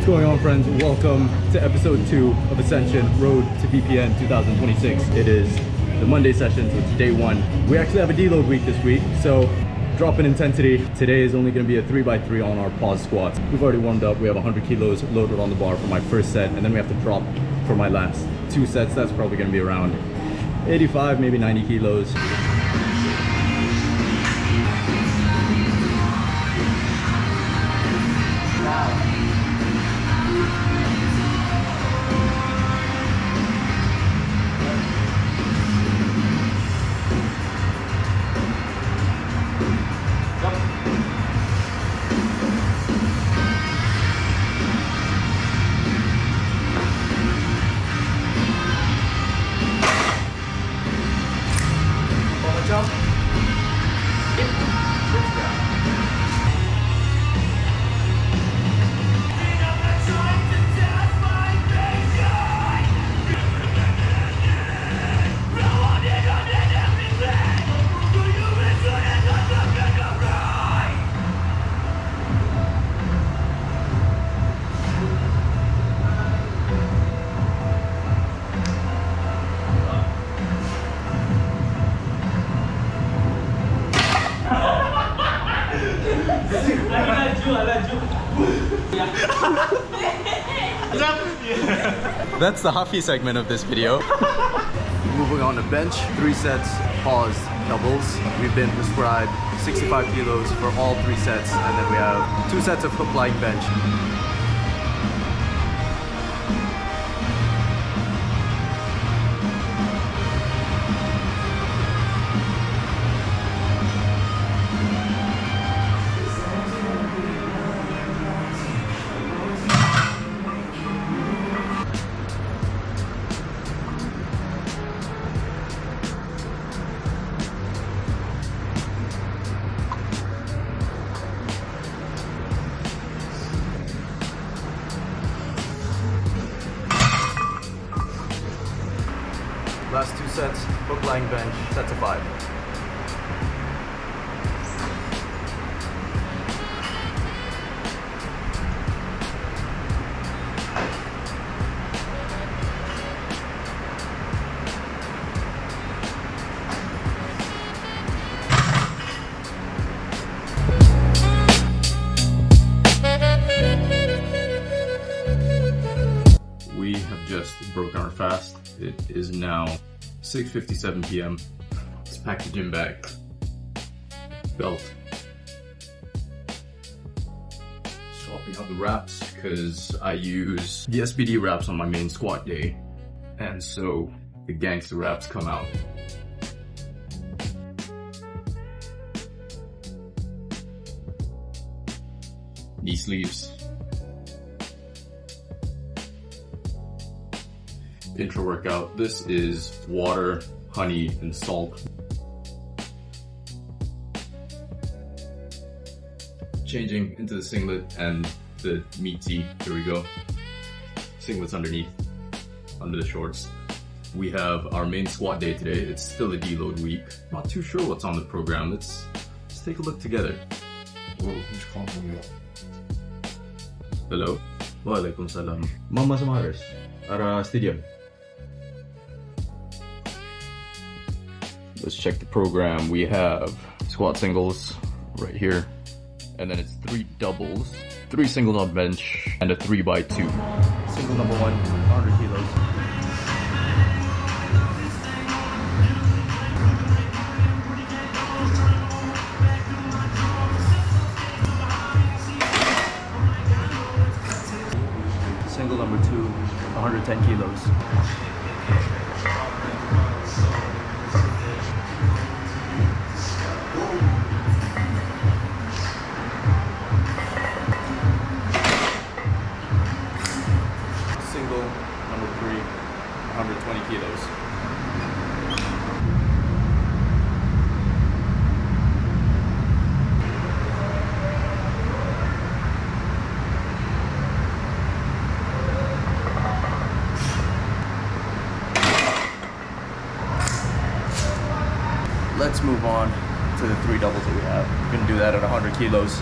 What's going on, friends? Welcome to episode 2 of Acsension Road to BPN 2026. It is the Monday session, so it's day 1. We actually have a deload week this week, so drop in intensity. Today is only going to be a 3x3 on our pause squats. We've already warmed up. We have 100 kilos loaded on the bar for my first set, and then we have to drop for my last 2 sets. That's probably going to be around 85, maybe 90 kilos. That's the Huffy segment of this video. Moving on to bench, 3 sets, pause, doubles. We've been prescribed 65 kilos for all 3 sets, and then we have 2 sets of hook lying bench. Last 2 sets, hook lying bench, sets of 5. We have just broken our fast. It is now 6:57 p.m. Let's pack the gym bag, belt, swapping out the wraps because I use the SBD wraps on my main squat day, and so the gangster wraps come out. Knee sleeves. Intro workout. This is water, honey, and salt. Changing into the singlet and the meat tee. Here we go. Singlets underneath, under the shorts. We have our main squat day today. It's still a deload week. Not too sure what's on the program. Let's take a look together. Whoa, who's calling me? Hello. Walaikum salam. Mama Samaras. Ara stadium. Let's check the program. We have squat singles right here, and then it's 3 doubles, 3 singles on bench, and a 3x2. Single number 1, 100 kilos. Single number 2, 110 kilos. Single number 3, 120 kilos. Let's move on to the 3 doubles that we have. We're gonna do that at 100 kilos.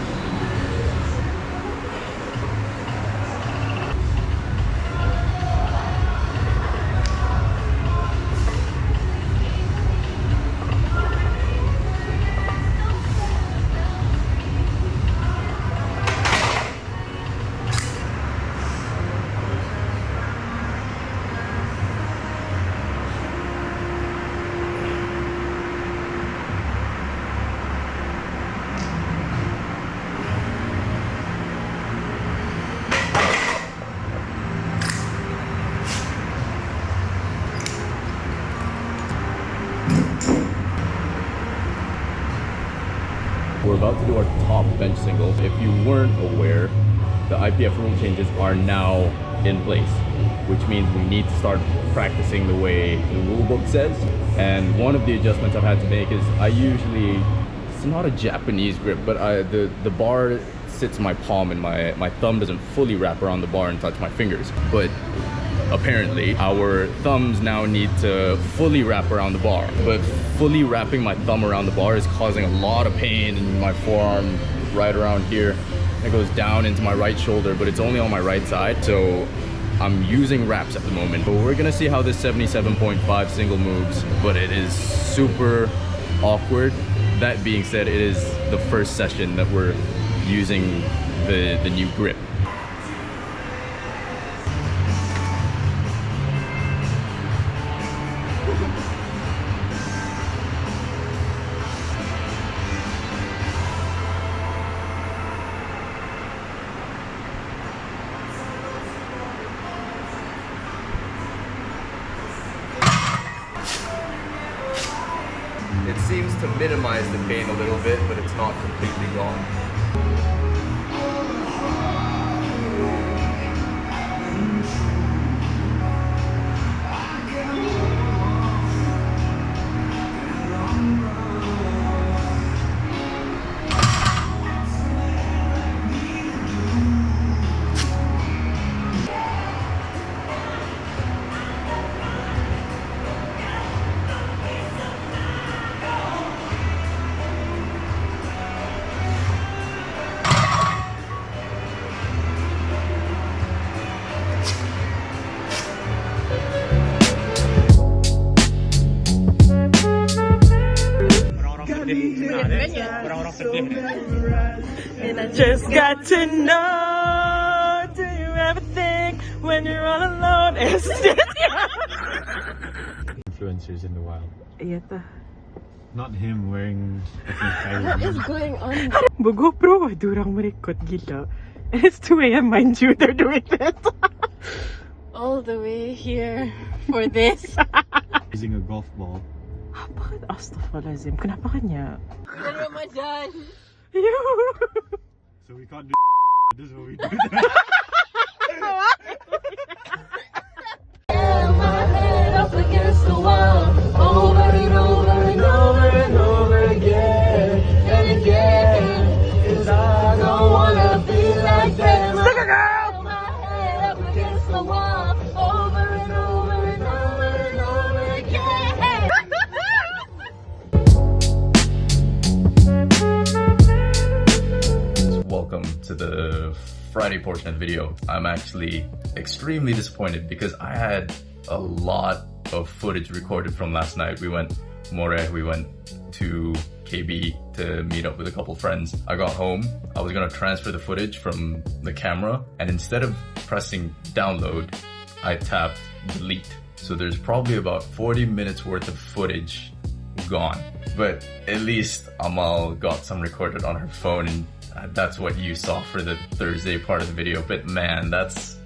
We're about to do our top bench single. If you weren't aware, the IPF rule changes are now in place, which means we need to start practicing the way the rule book says. And one of the adjustments I've had to make is it's not a Japanese grip, but the bar sits my palm and my thumb doesn't fully wrap around the bar and touch my fingers. But apparently our thumbs now need to fully wrap around the bar. But fully wrapping my thumb around the bar is causing a lot of pain in my forearm right around here. It goes down into my right shoulder, but it's only on my right side. So I'm using wraps at the moment. But we're gonna see how this 77.5 single moves, but it is super awkward. That being said, it is the first session that we're using the new grip. It seems to minimize the pain a little bit, but it's not completely gone. And I just got to know, do you ever think when you're all alone? Influencers in the wild. Yata. Not him wearing What is going on? Bugo pro, durang marikot gila. And it's 2 a.m. mind you, they're doing this. All the way here for this. using a golf ball. Bakit astaghfirullahalazim? Kenapa kanya? Ramadan. So we can't do this is what we do. My head up against the wall, over and over and over and over again and again. 'Cause I don't wanna be like them. My head up against the wall, over and over and over and over again. Welcome to the Friday portion of the video. I'm actually extremely disappointed because I had a lot of footage recorded from last night. We went to KB to meet up with a couple friends. I got home, I was gonna transfer the footage from the camera, and instead of pressing download, I tapped delete. So there's probably about 40 minutes worth of footage gone. But at least Amal got some recorded on her phone, and that's what you saw for the Thursday part of the video. But man, that's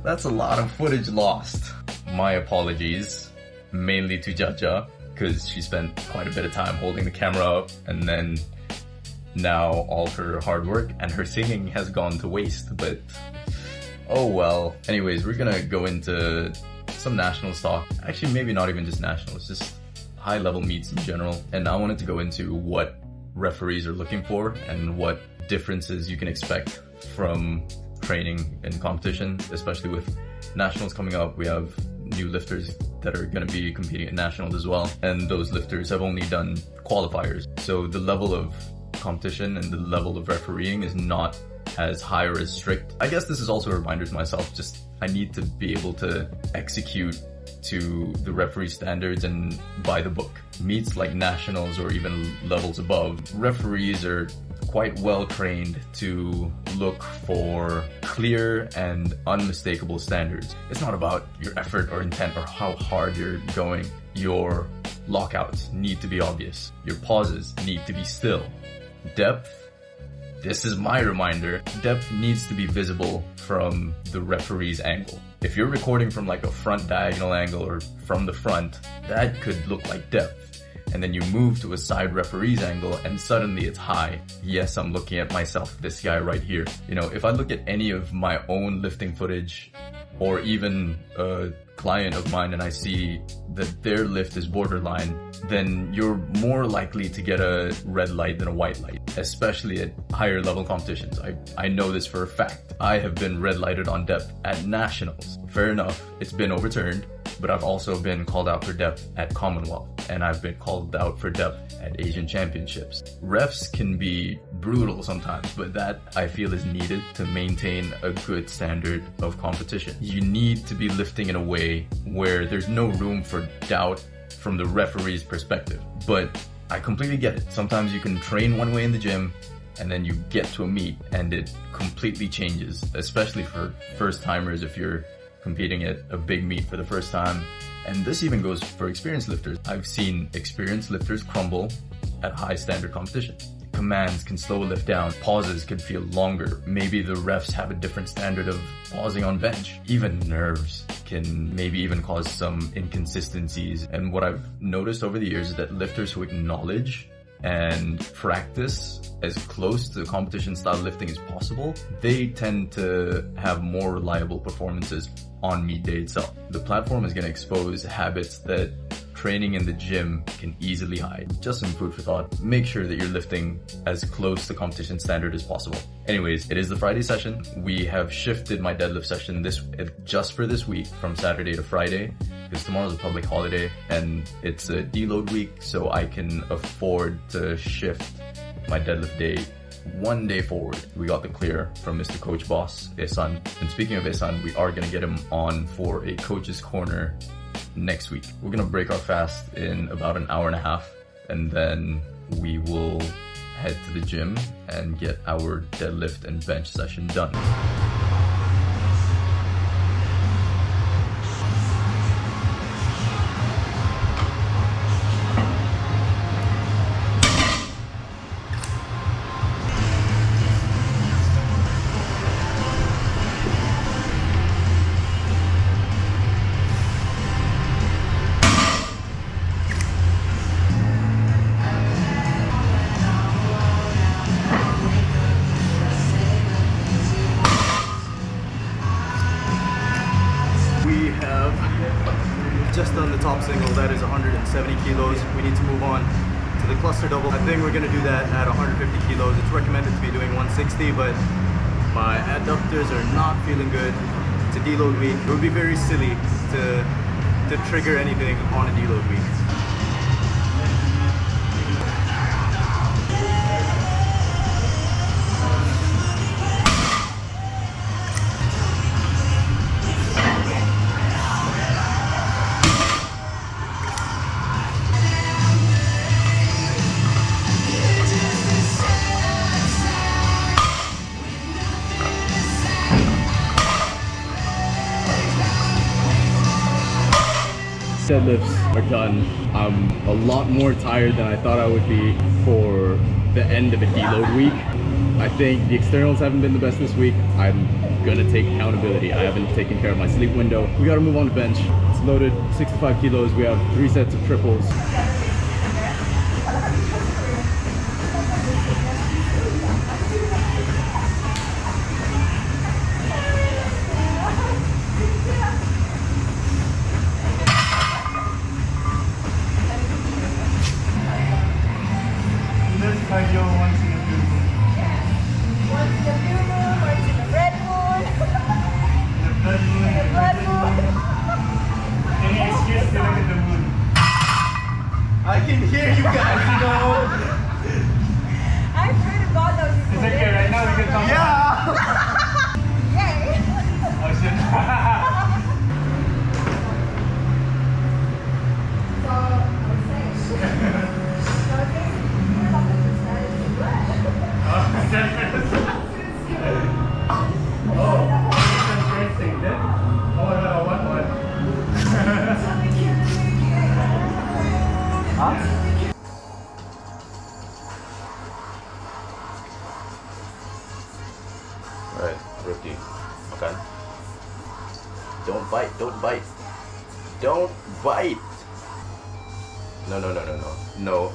a lot of footage lost. My apologies, mainly to Jaja, because she spent quite a bit of time holding the camera up, and then now all her hard work and her singing has gone to waste, but oh well. Anyways, we're gonna go into some nationals talk. Actually, maybe not even just nationals, just high level meets in general. And I wanted to go into what referees are looking for and what differences you can expect from training and competition, especially with nationals coming up. We have new lifters that are going to be competing at nationals as well, and those lifters have only done qualifiers, so the level of competition and the level of refereeing is not as high or as strict. I guess this is also a reminder to myself, just I need to be able to execute to the referee standards and by the book. Meets like nationals or even levels above, referees are quite well trained to look for clear and unmistakable standards. It's not about your effort or intent or how hard you're going. Your lockouts need to be obvious. Your pauses need to be still. Depth, this is my reminder, depth needs to be visible from the referee's angle. If you're recording from like a front diagonal angle or from the front, that could look like depth. and then you move to a side referee's angle and suddenly it's high. Yes, I'm looking at myself, this guy right here. You know, if I look at any of my own lifting footage or even a client of mine and I see that their lift is borderline, then you're more likely to get a red light than a white light, especially at higher level competitions. I know this for a fact. I have been red lighted on depth at nationals. Fair enough, it's been overturned, but I've also been called out for depth at Commonwealth, and I've been called out for depth at Asian Championships. Refs can be brutal sometimes, but that I feel is needed to maintain a good standard of competition. You need to be lifting in a way where there's no room for doubt from the referee's perspective. But I completely get it. Sometimes you can train one way in the gym and then you get to a meet and it completely changes, especially for first timers if you're competing at a big meet for the first time. And this even goes for experienced lifters. I've seen experienced lifters crumble at high standard competition. Commands can slow a lift down, pauses can feel longer. Maybe the refs have a different standard of pausing on bench. Even nerves can maybe even cause some inconsistencies. And what I've noticed over the years is that lifters who acknowledge and practice as close to competition style lifting as possible, they tend to have more reliable performances on meet day itself. The platform is going to expose habits that training in the gym can easily hide. Just some food for thought. Make sure that you're lifting as close to competition standard as possible. Anyways, it is the Friday session. We have shifted my deadlift session just for this week from Saturday to Friday, because tomorrow's a public holiday and it's a deload week, so I can afford to shift my deadlift day one day forward. We got the clear from Mr. Coach Boss, Ehsan. And speaking of Ehsan, we are going to get him on for a coach's corner next week. We're going to break our fast in about an hour and a half, and then we will head to the gym and get our deadlift and bench session done. Just on the top single, that is 170 kilos. We need to move on to the cluster double. I think we're gonna do that at 150 kilos. It's recommended to be doing 160, but my adductors are not feeling good. It's a deload week. It would be very silly to trigger anything on a deload week. Deadlifts are done. I'm a lot more tired than I thought I would be for the end of a deload week. I think the externals haven't been the best this week. I'm gonna take accountability. I haven't taken care of my sleep window. We gotta move on to bench. It's loaded 65 kilos. We have 3 sets of triples. I can hear you guys, you know. I swear to God that was Is it okay right now? We can talk. Yeah! Yay! Oh shit. Alright, rookie. Okay. Don't bite, don't bite. Don't bite! No, no, no, no, no. No.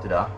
Did I?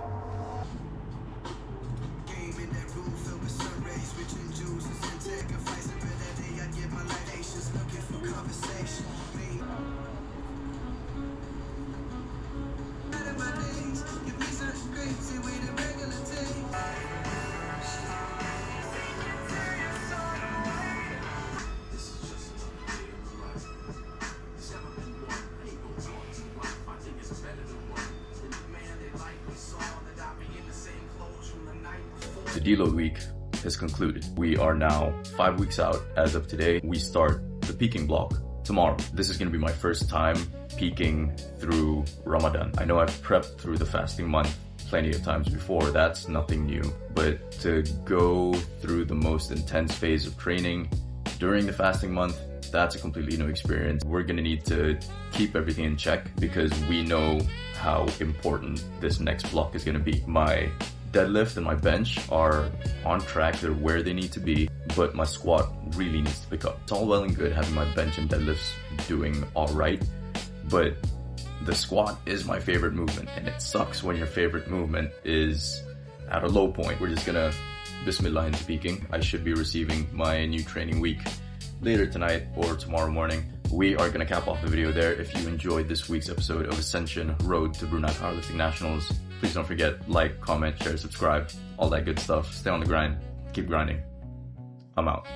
The Deload week has concluded. We are now 5 weeks out. As of today, we start the peaking block tomorrow. This is going to be my first time peaking through Ramadan. I know I've prepped through the fasting month plenty of times before. That's nothing new. But to go through the most intense phase of training during the fasting month, that's a completely new experience. We're going to need to keep everything in check because we know how important this next block is going to be. My deadlift and my bench are on track. They're where they need to be, but my squat really needs to pick up. It's all well and good having my bench and deadlifts doing all right, but the squat is my favorite movement, and it sucks when your favorite movement is at a low point. We're just gonna bismillah into peaking. I should be receiving my new training week later tonight or tomorrow morning. We are gonna cap off the video there. If you enjoyed this week's episode of Acsension Road to Brunei Powerlifting Nationals, please don't forget, like, comment, share, subscribe, all that good stuff. Stay on the grind, keep grinding. I'm out.